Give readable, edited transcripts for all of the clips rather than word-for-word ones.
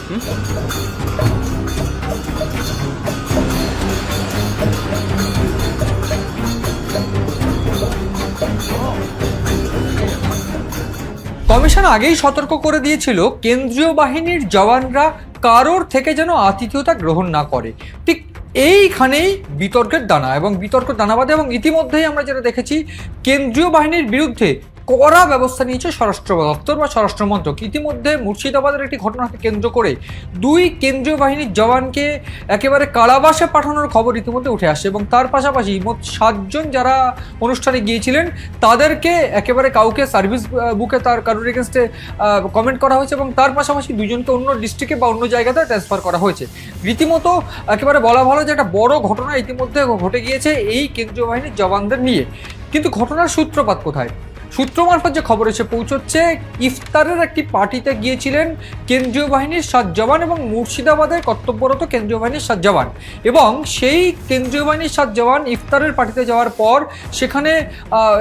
Commission আগেই সতর্ক করে দিয়েছিল কেন্দ্রীয় বাহিনীর জওয়ানরা কারোর থেকে যেন আতিথেয়তা গ্রহণ না করে। ঠিক এইখানেই বিতর্কের দানা এবং বিতর্ক দানা বাঁধে। এবং ইতিমধ্যেই আমরা যেটা দেখেছি, কেন্দ্রীয় বাহিনীর বিরুদ্ধে কড়া ব্যবস্থা নিয়েছে স্বরাষ্ট্র দপ্তর বা স্বরাষ্ট্র মন্ত্রক। ইতিমধ্যে মুর্শিদাবাদের একটি ঘটনাকে কেন্দ্র করে 2 কেন্দ্রীয় বাহিনীর জওয়ানকে একেবারে কারাবাসে পাঠানোর খবর ইতিমধ্যে উঠে আসে এবং তার পাশাপাশি মোট 7 জন যারা অনুষ্ঠানে গিয়েছিলেন তাদেরকে একেবারে কাউকে সার্ভিস বুকে তার কারোর এগেনস্টে কমেন্ট করা হয়েছে এবং তার পাশাপাশি 2 জনকে অন্য ডিস্ট্রিক্টে বা অন্য জায়গাতে ট্রান্সফার করা হয়েছে। রীতিমতো একেবারে বলা ভালো যে একটা বড় ঘটনা ইতিমধ্যে ঘটে গিয়েছে এই কেন্দ্রীয় বাহিনীর জওয়ানদের নিয়ে। কিন্তু ঘটনার সূত্রপাত কোথায়? সূত্র মারফত যে খবর এসে পৌঁছচ্ছে, ইফতারের একটি পার্টিতে গিয়েছিলেন কেন্দ্রীয় বাহিনীর 7 জওয়ান এবং মুর্শিদাবাদের কর্তব্যরত কেন্দ্রীয় বাহিনীর 7 জওয়ান। এবং সেই কেন্দ্রীয় বাহিনীর 7 জওয়ান ইফতারের পার্টিতে যাওয়ার পর সেখানে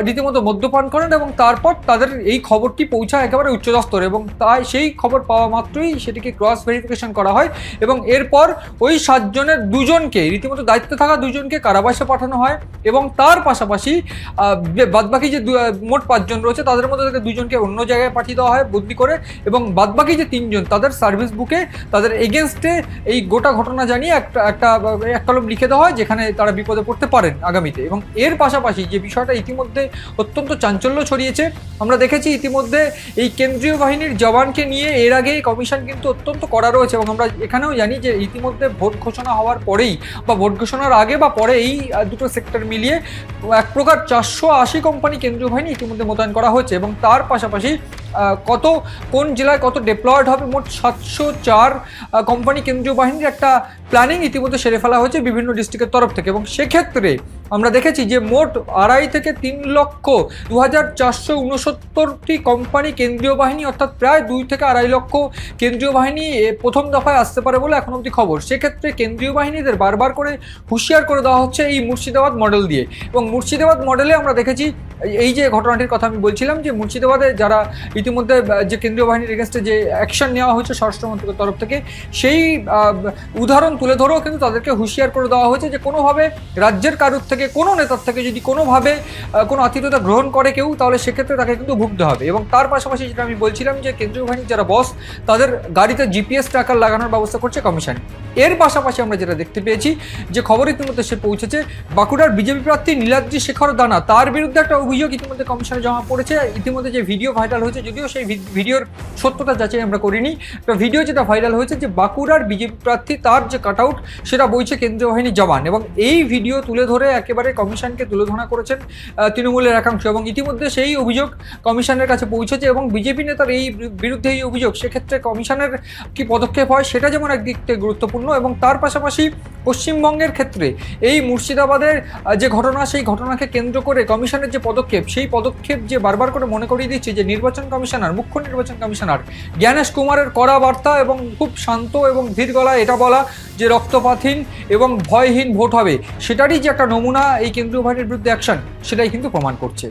রীতিমতো মদ্যপান করেন এবং তারপর তাদের এই খবরটি পৌঁছায় একেবারে উচ্চস্তরে এবং তাই সেই খবর পাওয়া মাত্রই সেটিকে ক্রস ভেরিফিকেশন করা হয় এবং এরপর ওই 7 জনের 2 জনকে রীতিমতো দায়িত্বে থাকা 2 জনকে কারাবাসে পাঠানো হয় এবং তার পাশাপাশি বাদবাকি যে মোট 5 জন রয়েছে তাদের মধ্যে থেকে 2 জনকে অন্য জায়গায় পাঠিয়ে দেওয়া হয় বদলি করে এবং বাদবাকি যে 3 জন তাদের সার্ভিস বুকে তাদের এগেনস্টে এই গোটা ঘটনা জানিয়ে একটা কলম লিখে দেওয়া হয় যেখানে তারা বিপদে পড়তে পারেন আগামীতে। এবং এর পাশাপাশি যে বিষয়টা ইতিমধ্যে অত্যন্ত চাঞ্চল্য ছড়িয়েছে, আমরা দেখেছি ইতিমধ্যে এই কেন্দ্রীয় বাহিনীর জওয়ানকে নিয়ে এর আগে কমিশন কিন্তু অত্যন্ত কড়া রয়েছে এবং আমরা এখানেও জানি যে ইতিমধ্যে ভোট ঘোষণা হওয়ার পরেই বা ভোট ঘোষণার আগে বা পরে এই দুটো সেক্টর মিলিয়ে এক প্রকার 480 কোম্পানি কেন্দ্রীয় বাহিনী ইতিমধ্যে মোতায়েন করা হয়েছে এবং তার পাশাপাশি কোন জেলায় কত ডেপ্লয়েড হবে মোট 704 কোম্পানি কেন্দ্রীয় বাহিনীর একটা প্ল্যানিং ইতিমধ্যে সেরে ফেলা হয়েছে বিভিন্ন ডিস্ট্রিক্টের তরফ থেকে। এবং সেক্ষেত্রে আমরা দেখেছি যে মোট 2.5 থেকে 3,02,469টি কোম্পানি কেন্দ্রীয় বাহিনী অর্থাৎ প্রায় 2 থেকে 2.5 লক্ষ কেন্দ্রীয় বাহিনী প্রথম দফায় আসতে পারে বলে এখন অবধি খবর। সেক্ষেত্রে কেন্দ্রীয় বাহিনীদের বারবার করে হুঁশিয়ার করে দেওয়া হচ্ছে এই মুর্শিদাবাদ মডেল দিয়ে। এবং মুর্শিদাবাদ মডেলে আমরা দেখেছি এই যে ঘটনাটির কথা আমি বলছিলাম যে মুর্শিদাবাদে যারা ইতিমধ্যে যে কেন্দ্রীয় বাহিনীর এগেনস্টে যে অ্যাকশন নেওয়া হয়েছে স্বরাষ্ট্র মন্ত্রকের তরফ থেকে, সেই উদাহরণ তুলে ধরেও কিন্তু তাদেরকে হুঁশিয়ার করে দেওয়া হয়েছে যে কোনোভাবে রাজ্যের কারুর থেকে কোনো নেতার থেকে যদি কোনোভাবে কোনো আতিথ্যতা গ্রহণ করে কেউ তাহলে সেক্ষেত্রে তাকে কিন্তু ভুগতে হবে। এবং তার পাশাপাশি যেটা আমি বলছিলাম যে কেন্দ্রীয় বাহিনীর যারা বস তাদের গাড়িতে জিপিএস ট্র্যাকার লাগানোর ব্যবস্থা করছে কমিশন। এর পাশাপাশি আমরা যেটা দেখতে পেয়েছি যে খবর ইতিমধ্যে সে পৌঁছেছে, বাঁকুড়ার বিজেপি প্রার্থী নীলাদ্রি শেখর দানা তার বিরুদ্ধে একটা অভিযোগ ইতিমধ্যে কমিশনে জমা পড়েছে। ইতিমধ্যে যে ভিডিও ভাইরাল হয়েছে, যদিও সেই ভিডিওর সত্যতা যাচাই আমরা করিনি, একটা ভিডিও যেটা ভাইরাল হয়েছে যে বাঁকুড়ার বিজেপি প্রার্থী তার যে কাট আউট সেটা বইছে কেন্দ্রীয় বাহিনীর জওয়ান এবং এই ভিডিও তুলে ধরে একেবারে কমিশনকে তুলে ধরা করেছেন তৃণমূলের একাংশ এবং ইতিমধ্যে সেই অভিযোগ কমিশনের কাছে পৌঁছেছে এবং বিজেপি নেতার এই বিরুদ্ধে এই অভিযোগ, সেক্ষেত্রে কমিশনের কি পদক্ষেপ হয় সেটা যেমন একদিক থেকে গুরুত্বপূর্ণ এবং তার পাশাপাশি পশ্চিমবঙ্গের ক্ষেত্রে এই মুর্শিদাবাদের যে ঘটনা সেই ঘটনাকে কেন্দ্র করে কমিশনের যে পদক্ষেপ, সেই পদক্ষেপ যে বারবার করে মনে করিয়ে দিচ্ছে যে নির্বাচন কমিশনার, মুখ্য নির্বাচন কমিশনার জ্ঞানেশ কুমারের কড়া বার্তা এবং খুব শান্ত এবং ধীর গলায় এটা বলা যে রক্তপাতহীন এবং ভয়হীন ভোট হবে, সেটারই যে একটা নমুনা এই কেন্দ্রীয় বাহিনীর বিরুদ্ধে অ্যাকশন সেটাই কিন্তু প্রমাণ করছে।